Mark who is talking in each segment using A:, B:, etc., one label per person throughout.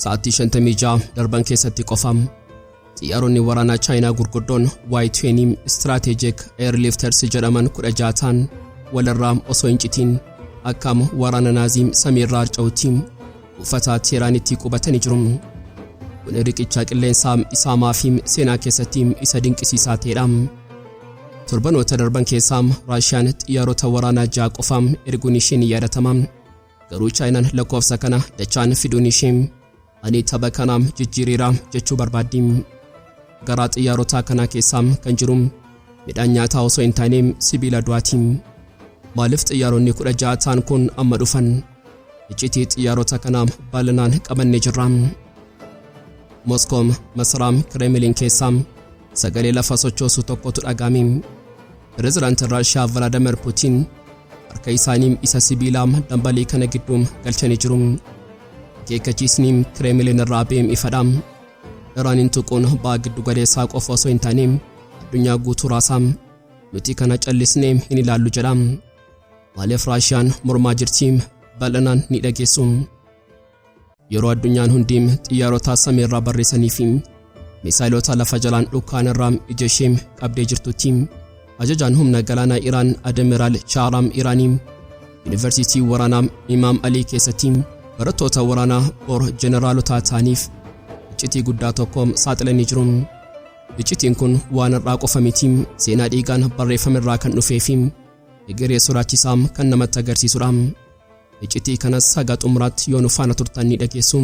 A: sa'aatii 56 darban keessatti qofam xiyyaaronni waraanaa chaayinaa gurguddoon Y-20 Strategic Airlifters jedhaman 16 walirraa osoo hin citiin akkam waraana naaziim samiirraa harca'uutiin uffata Teeraanitti qubatanii jiru. Kun riqicha qilleensaa isaamaa fi seenaa keessatti isa dinqisiisaa ta'edha. Torbanoota darban keessaa Raashiyaan xiyyaarota waraanaa 6 qofaam erguun isheen yaadatama. Garuu chaayinaan lakkoofsa kana dachaan fiduun ishee ani tapha kanaam jijjiireera jechuu barbaaddi. Garaa xiyyaarota kana keessaa kan jiru midhaan nyaataa osoo hin taane sibiila du'aati. Maaliif xiyyaaronni 16 ta'an kun amma dhufan? Iccitii xiyyaarota kanaa bal'inaan qabannee jirra. Moskoom masaraam Kremlin keessaa sagalee lafa sochoosu tokkotu dhaga'ame. Pireezidaantiin Raashiyaa Vladimir Putin harka isaanii isa sibiilaa dambalii kana gidduu galchanii jiru. Akeekkachiisni Kremlin irraa ba'e ifadha. Iraaniin tuquun ba'a giddu galeessaa qofa osoo hin taane addunyaa guutuu raasaa nuti kana callisnee hin ilaallu jedha. Maaliif Raashiyaan mormaa jirti? Bal'inaan ni dhageessu. Yeroo addunyaan hundi xiyyaarota samiirraa barreessanii fi misaayilota lafa jalaan dhukkaan irraa ija ishee qabdee jirtutti ajajaan humna galaanaa Iraan Admiraal Shahram Iraanii Yuunivarsiitii waraanaa Imaam Alii keessatti barattoota waraanaa bor jeneraalota ta'aniif iccitii guddaa tokko saaxilanii jiru. Iccitiin kun waan irraa qofa miti, seenaa dhiigaan barreeffame irraa kan dhufee fi egeree sodaachisaa kan namatti agarsiisudha. Iccitii kanas haga xumuraatti yoo nu faana turtan ni dhageessu.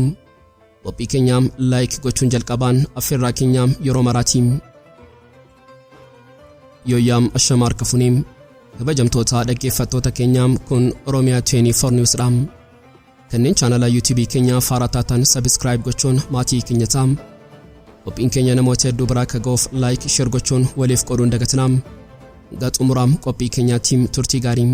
A: Qophii keenyaa laayik gochuun jalqabaan affeerraa keenyaa yeroo maraati. Yooyaam ashamaar kafuuni kabajamtoota dhaggeeffattoota keenyaa kun Oromiyaa 24 Newsdha. Kanneen chaanala YouTube keenyaa faaraa taatan subscribe gochuun maatii keenya ta'aa. Qophiin keenya namoota hedduu biraa akka ga'uuf laayik share gochuun waliif qooduun dagatinaa. Gara xumuraam qophii keenyaatti turtii gaarii.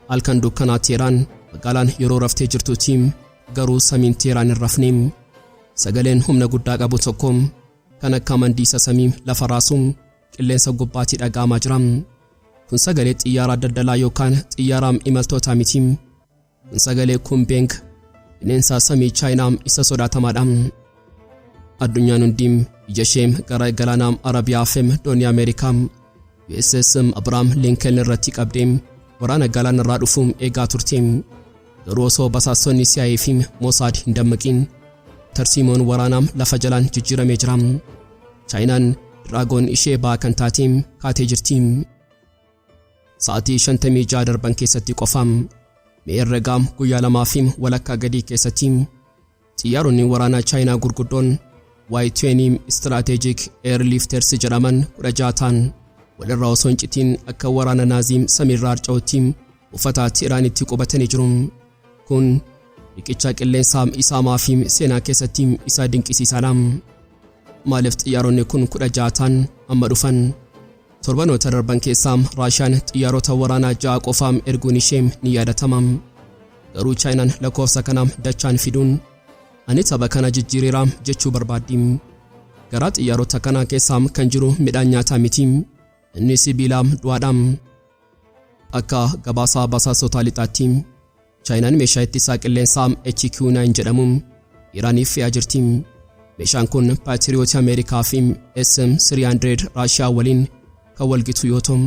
A: Halkan dukkanaa Teeraan magaalaan yeroo raftee jirtutti garuu samiin Teeraan hin rafne. Sagaleen humna guddaa qabu tokko kan akka mandiisa samii lafa raasuu qilleensa gubbaatti dhaga'amaa jira. Kun sagalee xiyyaaraa daldalaa yookaan xiyyaaraa imaltootaa miti. Kun sagalee Kumbeng bineensa samii Chaayinaa isa sodaatamaadha. Addunyaan hundi ija ishee gara galaana Arabiyaa fi doonii Ameerikaa USS Abrahaam Lincoln irratti qabdee waraana galaana irraa dhufuun eegaa turte. Garuu osoo basaasonni CIA fi Mossad hin dammaqin tarsiimoon waraanaa lafa jalaan jijjiiramee jira. Chaayinaan diraagoon ishee ba'aa kan taate kaatee jirti. Sa'aatii 56 darban keessatti qofaam meerregaam guyyaa 2 fi walakkaa gadii keessatti xiyyaaronni waraanaa Chaayinaa gurguddoon Y-20 Strategic Airlifters jedhaman 16 ta'an walirraa osoo hin citiin akka waraana naaziim samiirraa harca'uutti uffata Teeraanitti qubatanii jiru. Kun riqicha qilleensaa isaamaa fi seenaa keessatti isa dinqisiisaadha. Maaliif xiyyaaronni kun 16 ta'an amma dhufan? Torbanoota darban keessaa Raashiyaan xiyyaarota waraanaa 6 qofaam erguun ishee ni yaadatama. Garuu Chaayinaan lakkoofsa kana dachaan fiduun ani tapha kana jijjiireera jechuu barbaaddi. Garaa xiyyaarota kana keessaa kan jiru midhaan nyaataa miti, inni sibiila du'aadha. Akka gabaasaa basaasota lixaatti Chaayinaan meeshaa ittisaa qilleensaa HQ-9 jedhamu Iraaniif fe'aa jirti. Meeshaan kun Patriot Ameerikaa fi SM-300 Raashiyaa waliin kan walgitu yoo ta'u,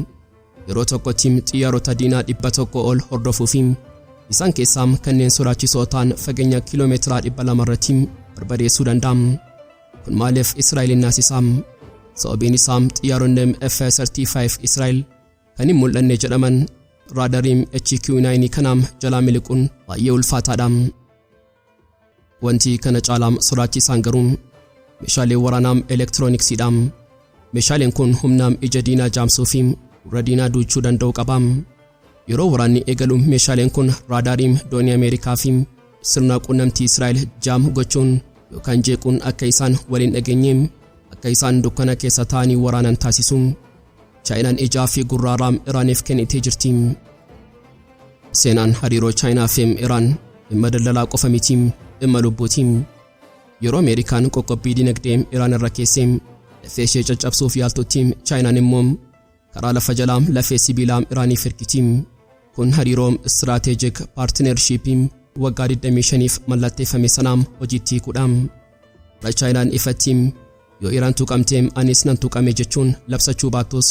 A: yeroo tokkotti xiyyaarota diinaa 100 ol hordofuu fi isaan keessaa kanneen sodaachisoo ta'an fageenya kiiloomeetira 200 irratti barbadeessuu danda'a. Kun maaliif Israa'elin naasisaa? Sababiin isaa xiyyaaronni F-35 Israa'el kan hin mul'anne jedhaman raadariin HQ-9 kanaam jalaa miliquun baay'ee ulfaataadha. Wanti kana caalaa sodaachisaan garuu meeshaalee waraanaa elektirooniksiidha. Meeshaaleen kun humna ija diinaa jaamsuu fi gurra diinaa duuchuu danda'u qaba. Yeroo waraanni eegalu meeshaaleen kun raadariin doonii Ameerikaa fi sirna quunnamtii Israa'el jaam gochuun yookaan jeequun akka isaan waliin dhageenye akka isaan dukkana keessa ta'anii waraanan taasisu. Chaayinaan ijaa fi gurraa Iraaniif kennitee jirti. Seenaan hariiroo Chaayinaa fi Iraan dhimma daldalaa qofa miti, dhimma lubbuuti. yeroo Ameerikaan qoqqobbii dinagdee Iraan irra keessee lafee ishee caccabsuuf yaaltutti Chaayinaan immoo karaa lafa jalaa lafee sibiilaa Iraaniif hirkiti. Kun hariiroo istiraatejik paartinarshiipii waggaa 25f mallatteeffame sanaan hojiitti hiikuudha. Chaayinaan ifatti yoo Iraan tuqamtee anis nan tuqame jechuun labsachuu baattus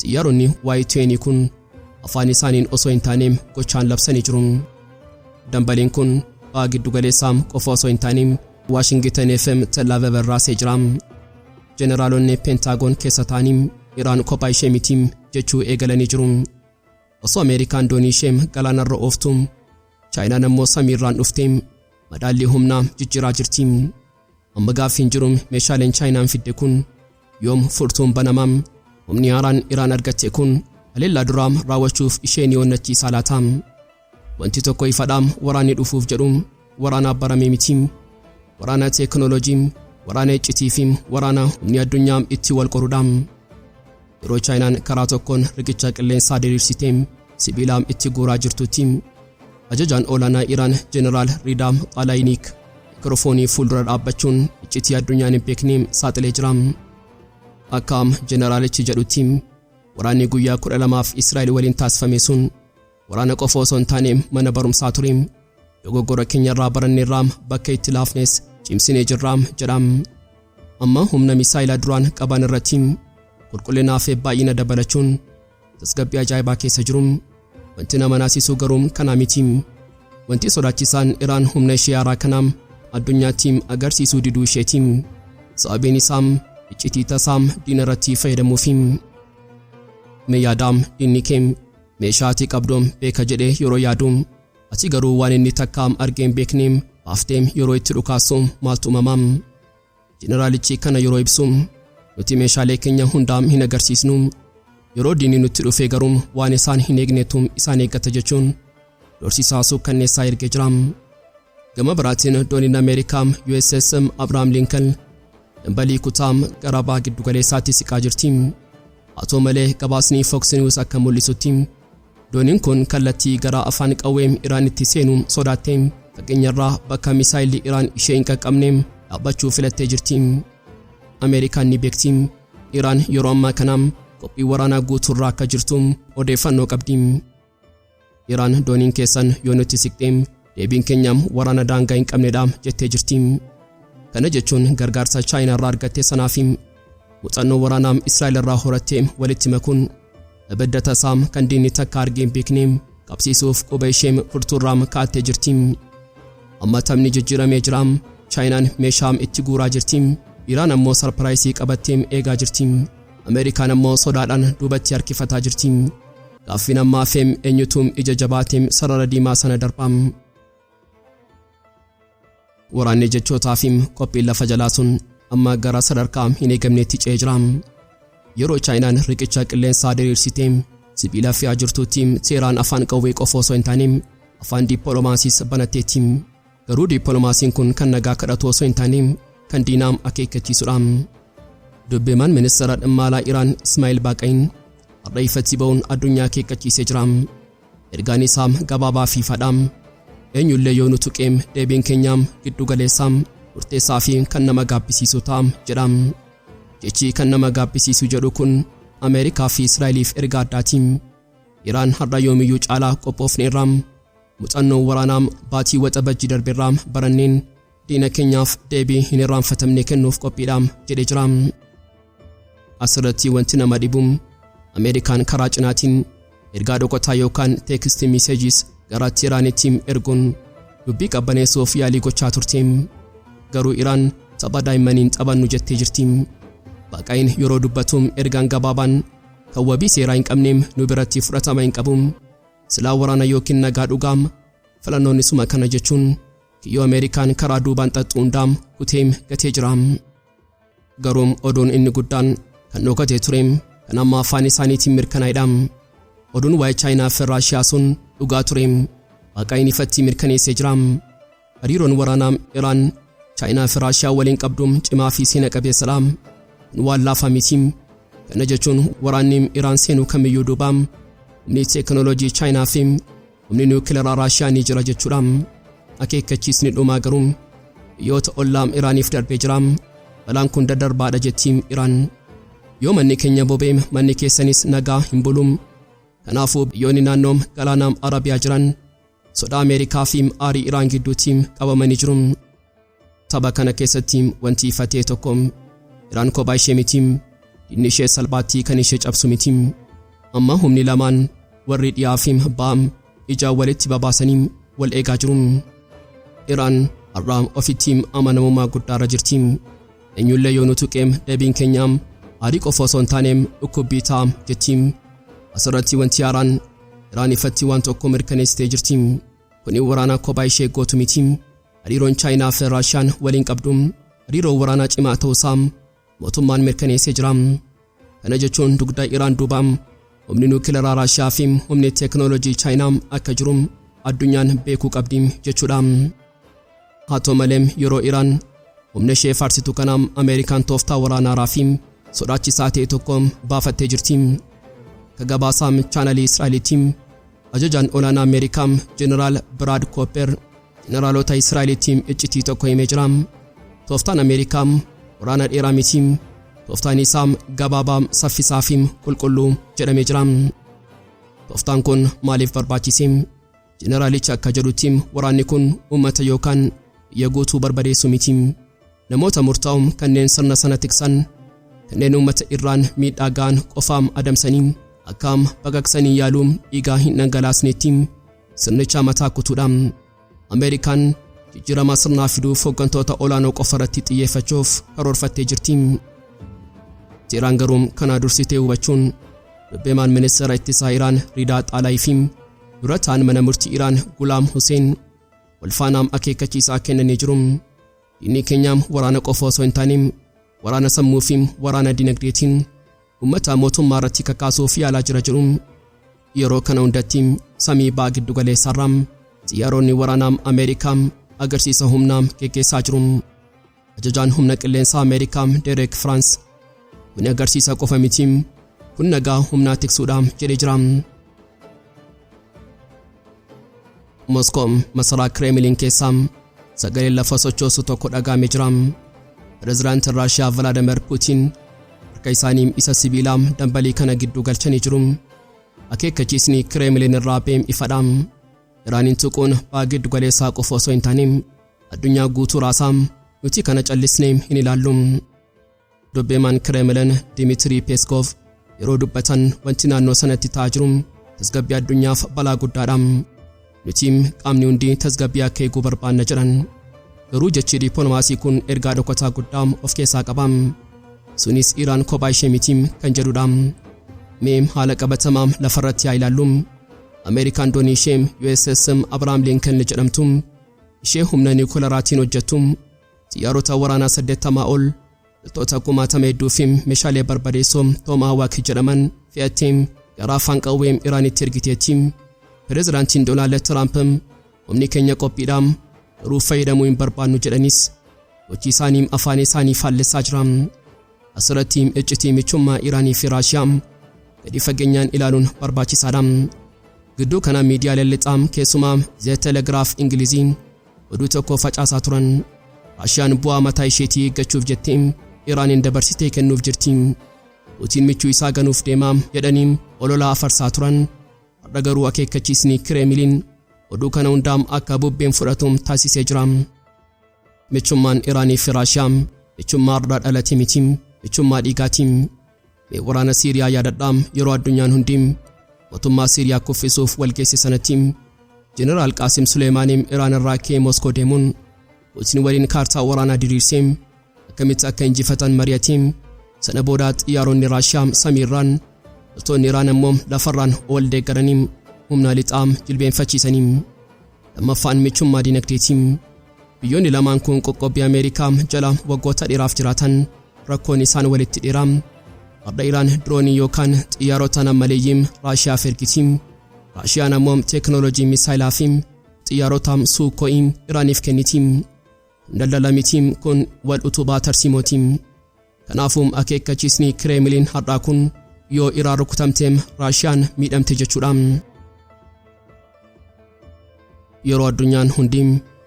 A: xiyyaaronni Y-20 kun afaan isaaniin osoo hin taane gochaan labsanii jiru. Dambaleen kun ba'aa giddu galeessaa qofa osoo hin taane Washington FM Tel Aviv irraasee jira. Jeneraalonni Pentaagoon keessa ta'anii Iraan kophaa ishee miti jechuu eegalanii jiru. Osoo Ameerikaan doonii ishee galaanarra ooftu Chaayinaan immoo samiirraan dhuftee madaallii humnaa jijjiiraa jirti. Amma gaaffiin jiru meeshaaleen Chaayinaan fidde kun yoom furtuun banamaa? Humni haaraan Iraan argatte kun haleellaa duraa raawwachuuf ishee ni onnachiisa laata? Wanti tokko ifaadha, waraanni dhufuuf jedhu waraana baramee miti. Waraana teekinooloojii, waraana iccitii fi waraana humni addunyaa itti wal qoruudha. Yeroo Chaayinaan karaa tokkoon riqicha qilleensaa diriirsitee sibiilaa itti guuraa jirtutti ajajaan olaanaa Iraan Jeneraal Ridaa Xaalayinik mikrofoonii fuuldura dhaabbachuun iccitii addunyaan hin beekne saaxilee jira. Akka jeneraalichi jedhutti waraanni guyyaa 12f Israa'el waliin taasifame sun waraana qofa osoo hin taane mana barumsaa ture. Dogoggora keenyarraa baranneerraa bakka itti laafnes cimsinee jirra jedha. Amma humna misaayilaa duraan qaban irratti qulqullinaa fi baay'ina dabalachuun tasgabbii ajaa'ibaa keessa jiru. Wanti nama naasisuu garuu kana miti. Wanti sodaachisaan Iraan humna ishee haaraa kana addunyaatti agarsiisuu diduu isheeti. Sababiin isaa iccitii tasaa diina irratti fayyadamuufi. Meeyaadaam inni kee meeshaa ati qabdu beeka jedhee yeroo yaadu ati garuu waan inni takka argeen beekne baaftee yeroo itti dhukaasu maaltu uumamaa? Jeneraalichi kana yeroo ibsu nuti meeshaalee keenya hundaa hin agarsiisnu. Yeroo diinni nutti dhufee garuu waan isaan hin eegnetu isaan eeggata jechuun dorsisaa suukkanneessaa ergee jira. Gama biraatiin dooniin Ameerikaa USS Abraham Lincoln dambalii kutaa gara bahaa giddu galeessaatti siqaa jirti. Haa ta'u malee gabaasni Fox News akka mul'isutti dooniin kun kallattii gara afaan qawwee Iraan itti seenu sodaattee fageenyarraa bakka misaayilli Iraan ishee hin qaqqabne dhaabbachuu filattee jirti. Ameerikaan ni beekti Iraan yeroo ammaa kana qophii waraanaa guutuurraa akka jirtu odeeffannoo qabdi. Iraan dooniin keessan yoo nutti siqxee deebiin keenya waraana daangaa hin qabnedha jettee jirti. Kana jechuun gargaarsa Chaayinaa irraa argatte sanaaf muuxannoo waraanaa Israa'el irraa horattee walitti makuun abidda tasaa kan diinni takka argeen beekne qabsiisuuf quba ishee furtuurraa kaa'attee jirti. Amma taphni jijjiiramee jira. Chaayinaan meeshaa itti guuraa jirti. Iraan ammoo sarpiraayisii qabattee eegaa jirti. Ameerikaan ammoo sodaadhaan duubatti harkifataa jirti. Gaaffiin ammaa feem eenyutu ija jabaatiin sarara diimaa sana darbaa? Waraanni jechootaa fi qophiin lafa jalaa sun amma gara sadarkaa hin eegamneetti ce'ee jira. Yeroo Chaayinaan riqicha qilleensaa diriirsitee sibiila fe'aa jirtutti Teheraan afaan qawwee qofa osoo hin taane afaan dippiloomaasiis banatteetti. Garuu dippiloomaasiin kun kan nagaa kadhatu osoo hin taane kan diinaa akeekkachiisudha. Dubbimaan ministeera dhimma alaa Iraan Ismaa'il Baaqayin har'a ifatti ba'uun addunyaa akeekkachiisee jira. Ergaan isaa gabaabaa fi ifaadha. Eenyullee yoo nu tuqeem deebiin keenya giddu galeessaa murteessaa fi kan nama gaabbisiisu ta'a jedha. Jechi kan nama gaabbisiisu jedhu kun Ameerikaa fi Israa'eliif ergaa addaati. Iraan har'a yoomiyyuu caalaa qophoofneerra. Muuxannoo waraanaa baatii waxabajjii darbeerraa baranneen diina keenyaaf deebii hin irraanfatamne kennuuf qophiidha jedhee jira. Asirratti wanti nama dhibu Ameerikaan karaa cinaatiin ergaa dhokataa yookaan teekst meseejis gara Teeraanitti erguun dubbii qabbaneessuuf yaalii gochaa turte. Garuu Iraan tapha daa'immaniin taphannu jettee jirti. Baaqayin yeroo dubbatu ergaan gabaabaan kan wabii seeraa hin qabne nu biratti fudhatama hin qabu. Silaa waraana yookiin nagaa dhugaa filannoon isuma kana jechuun kiyyoo Ameerikaan karaa duubaan xaxxu hundaa kuteem gatee jira. Garuu oduun inni guddaan kan dhokatee ture kan amma afaan isaaniitiin mirkanaa'edha. Oduun waa'ee Chaayinaa fi Raashiyaa sun dhugaa ture. Baaqayin ifatti mirkaneessee jira. Hariiroon waraanaa Iraan Chaayinaa fi Raashiyaa waliin qabdu cimaa fi seena qabeessadha. Waan laafaa miti. Kana jechuun waraanni Iraan seenuu kamiyyuu duuba humni teekinooloojii Chaayinaa fi humni niwukileeraa Raashiyaa ni jira jechuudha. Akeekkachiisni dhumaa garuu biyyoota ollaam Iraaniif darbee jira. Balaan kun daddarbaadha jettiin Iraan. Yoo manni keenya bobeem manni keessanis nagaa hin bulum. Kanaafuu biyyoonni naannoom galaana Arabiyaa jiran sodaa Ameerikaa fi aarii Iraan gidduutiin qabamanii jiru. Tapha kana keessatti wanti ifatee tokko Iraan kophaa ishee miti. Diinni ishee salphaatti kan ishee cabsu miti. Amma humni lamaan warri dhiyaa fi ba'a ija walitti babaasanii wal eegaa jiru. Iraan har'a ofitti amanamummaa guddaarra jirti. Eenyullee yoo nu tuqeem deebiin keenyaam aarii qofa osoo hin taaneem dhukkubbii ta'a jettiin. Asirratti wanti haaraan Iraan ifatti waan tokko mirkaneessitee jirti. Kuni waraana kophaa ishee gootu miti. Hariiroon Chaayinaa fi Raashiyaan waliin qabdu hariiroo waraanaa cimaa ta'uusaa mootummaan mirkaneessee jira. Kana jechuun dugda Iraan duuba humni nuukileeraa Raashiyaa fi humni teekinooloojii Chaayinaa akka jiru addunyaan beekuu qabdi jechuudha. Haa ta'u malee yeroo Iraan humna ishee faarsitu kana Ameerikaan tooftaa waraanaa raafi sodaachisaa ta'e tokko baafattee jirti. Kagabaasaa chaanalii Israa'eliitiin ajajaan olaanaa Ameerikaa Jeneraal Brad Cooper jeneraalota Israa'eliitiin iccitii tokko himee jira. Tooftaan Ameerikaa waraana dheeraa miti. Tooftaan isaa gabaabaa saffisaa fi qulqulluu jedhamee jira. Tooftaan kun maaliif barbaachise? Jeneraalichi akka jedhutti waraanni kun uummata yookaan biyya guutuu barbadeessu miti. Namoota murtaa'oo kanneen sirna sana tiksan kanneen uummata Iraan miidhaa ga'an qofaam adamsanii akkaam baqaqsanii yaaluun dhiigaa hin dhangalaasneetti sirnicha mataa kutuudha. Ameerikaan jijjiirama sirnaa fiduuf hooggantoota olaanoo qofa irratti xiyyeeffachuuf karoorfattee jirti. Teeraan garuu kana dursitee hubachuun dubbeemaan ministeera ittisaa Iraan Ridaa Xaalaayii dura ta'an mana murtii Iraan Gulaam Huseen walfaanaam akeekkachiisaa kennanii jiru. Diinni keenyaam waraana qofa osoo hin taane waraana sammuu fi waraana dinagdeetiin uummata mootummaa irratti kakaasuuf yaalaa jira jedhu. Yeroo kana hundatti samii ba'a giddu galeessaarraa xiyyaaronni waraanaa Ameerikaa agarsiisa humnaa geggeessaa jiru. Ajajaan humna qilleensaa Ameerikaa Derek France kun agarsiisa qofa miti kun nagaa humnaa tiksuudha jedhee jira. Moskoo masaraa Kremlin keessaa sagalee lafa sochoosu tokko dhagaamee jira. Pireezidaantii Raashiyaa Vladimir Putin harka isaanii isa sibiilaa dambalii kana gidduu galchanii jiru. Akeekkachiisni Kremlin irraa beem ifadha. Iraanin tuquun ba'a giddu galeessaa qofa osoo hin taane addunyaa guutuu raasaa nuti kana callisnee hin ilaallu. Dubbeemaan Kremlin Dmitry Peskov yeroo dubbatan wanti naannoo sanatti ta'aa jiru tasgabbii addunyaaf balaa guddaadha. Nuti qaamni hundi tasgabbii akka eeguu barbaanna jedhan. Garuu jechi dippiloomaasii kun ergaa dhokataa guddaa of keessaa qaba. Sunis Iraan kophaa ishee miti kan jedhudha. Mee haala qabatamaa lafarratti haa ilaallu. Ameerikaan doonii ishee USS Abraham Lincoln jedhamtu ishee humna niwukileeraatiin hojjettu xiyyaarota waraanaa 80 ol loltoota 60 hedduu fi meeshaalee barbadeessoo Tomahawk jedhaman fe'attee gara afaan qawwee Iraanitti ergiteetti. Pireezidaantiin Doonaald Tiraamp humni keenya qophiidha garuu fayyadamuu hin barbaannu jedhanis hojii isaanii afaan isaanii faallessaa jira. Asirratti iccitii michummaa Iraanii fi Raashiyaa gadi fageenyaan ilaaluun barbaachisaadha. Gidduu kana miidiyaa lallixaa keessumaa The Telegraph Ingiliziin oduu tokko facaasaa turan. Raashiyaan bu'aa mataa isheetii eeggachuuf jettee Iraanin dabarsitee kennuuf jirti. Putiin michuu isaa ganuuf deemaa jedhanii ololaa afarsaa turan. Har'a garuu akeekkachiisni Kremlin oduu kana hundaam akka bubbeen fudhatu taasisee jira. Michummaan Iraanii fi Raashiyaa michummaa irraa dhalate miti michummaa dhiigaati. Waraana Siiriyaa yaadadhaa yeroo addunyaan hundi mootummaa Siiriyaa kuffisuuf walgeesse sanatti Jeneraal Qaasim Suleemaanii Iraan irraa ka'ee Moskoo deemuun Putin waliin kaartaa waraanaa diriirsee akkamitti akka injifatan mari'atee sana booda xiyyaaronni Raashiyaa samiirraan loltoonni Iraan ammoo lafarraan ol deeggaranii humna lixaa jilbeenfachiisanii. Lammaffaan michummaa dinagdeetii. Biyyoonni lamaan kun qoqqobbii Ameerikaa jala waggoota dheeraaf jiraatan rakkoon isaan walitti dheeraa. Har'a Iraan diroonii yookaan xiyyaarota nammaleeyyii Raashiyaaf ergiti. Raashiyaan ammoo teekinooloojii misaayilaa fi xiyyaarota Suukhoo'ii Iraaniif kenniti. Daldala miti kun wal utubaa tarsiimooti. Kanaafuu akeekkachiisni Kremlin har'aa kun yoo Iraan rukutamteem Raashiyaan miidhamte jechuudha. Yeroo addunyaan hundi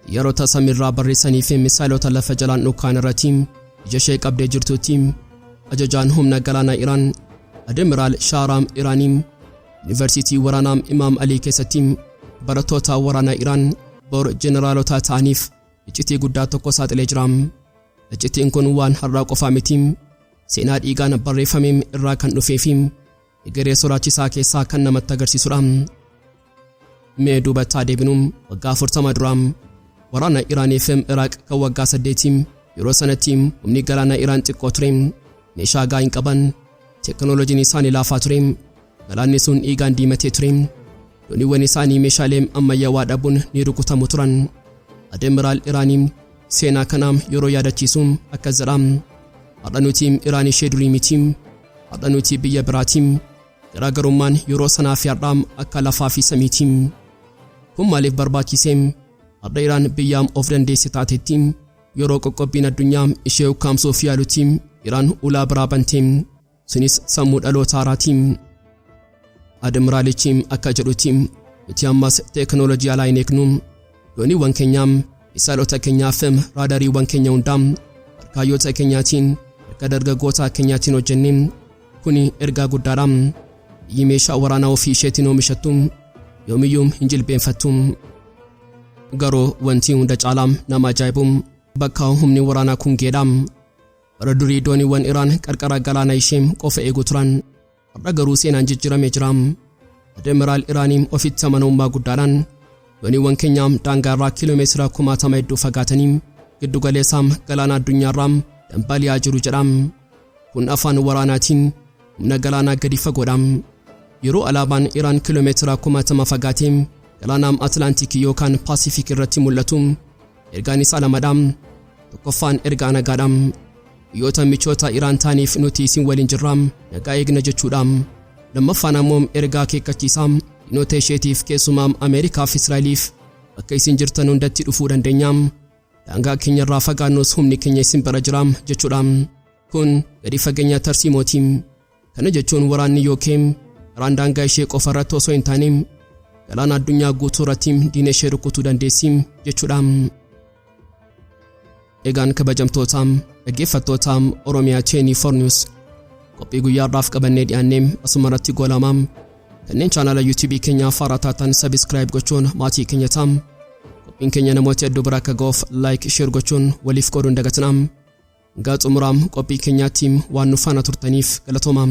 A: xiyyaarota samiirraa barreessanii fi misaayilota lafa jalaan dhukkaan irratti ija ishee qabdee jirtutti ajajaan humna galaanaa Iraan Admiraal Shahram Iraanii Yuunivarsiitii waraanaa Imaam Alii keessatti barattoota waraanaa Iraan bor jeneraalota ta'aniif iccitii guddaa tokko saaxilee jira. Iccitiin kun waan har'aa qofaa miti, seenaa dhiigaan barreeffame irraa kan dhufee fi egeree sodaachisaa keessaa kan namatti agarsiisudha. Mee duubatti deebinu waggaa 40 dura waraana Iraanii fi Iraaq kan waggaa 8 yeroo sanatti humni galaanaa Iraan xiqqoo ture, meeshaa gahaa hin qaban, teknooloojiin isaanii laafaa ture, galaanni sun dhiigaan diimatee ture, dooniiwwan isaanii meeshaalee ammayyaawaa dhabuun ni rukutamu turan. Admiraal Iraanii seenaa kana yeroo yaadachiisu akkas jedha: har'a nuti Iraan ishee durii miti, har'a nuti biyya biraati, garaagarummaan yeroo sanaa fi har'aa akka lafaa fi samiiti. Kun maaliif barbaachise? Har'a Iraan biyya of dandeesse taatetti yeroo qoqqobbiin addunyaa ishee ukkaamsuuf yaalutti Iraan ulaa biraa bante, sunis sammuu dhaloota haaraati. Admiraalichi akka jedhutti nuti ammas teknooloojii alaa hin eegnu, dooniiwwan keenya, misaayilota keenyaa fi raadariiwwan keenya hundaa harkaayyoota keenyaatiin, harka dargaggoota keenyaatiin hojjennee, kuni ergaa guddaadha. Biyyi meeshaa waraanaa ofii isheetiin oomishattu yoomiyyuu hin jilbeenfattu. Garuu wanti hunda caalaa nama ajaa'ibu bakka humni waraanaa kun geedha. Bara durii dooniiwwan Iraan qarqara galaana ishee qofa eegu turan, har'a garuu seenaan jijjiiramee jira. Admiraal Iraanii ofitti amanamummaa guddaadhaan dooniiwwan keenya daangaarraa kiiloomeetira 1000 hedduu fagaatanii giddu galeessa galaana addunyaarraa dambali'aa jiru jedha. Kun afaan waraanaatiin humna galaanaa gadi fagoodha. Yeroo alaabaan Iraan kiiloomeetira 1000 fagaatee galaana Atlaantikii yookaan Paasifiik irratti mul'atu, ergaan isaa lamadha. Tokkoffaan ergaa nagaadha. Biyyoota michoota Iraan ta'aniif nuti isin waliin jirra, nagaa eegna jechuudha. Lammaffaan ammoo ergaa akeekkachiisaa diinota isheetiif, keessumaa Ameerikaa fi Israa'eliif bakka isin jirtan hundatti dhufuu dandeenya, daangaa keenyarraa fagaannus humni keenya isin bira jira jechuudha. Kun gadi fageenya tarsiimooti. Kana jechuun waraanni yookiin Iraan daangaa ishee qofa irratti osoo hin taane galaana addunyaa guutuu irratti diina ishee rukutuu dandeessi jechuudha. Egaan kabajamtoota dhaggeeffattoota Oromiyaa 24 News qophii guyyaadhaaf qabannee dhiyaannee asumarratti goolamaa. Kanneen chaanala YouTube keenya faaraa taatan subscribe gochuun maatii keenya ta'aa. Qophiin keenya namoota hedduu bira akka ga'uuf like, share gochuun waliif qooduun dagatinaa. Gaa xumuraam qophii keenyaatti waan nu faana turtaniif galatoomaa.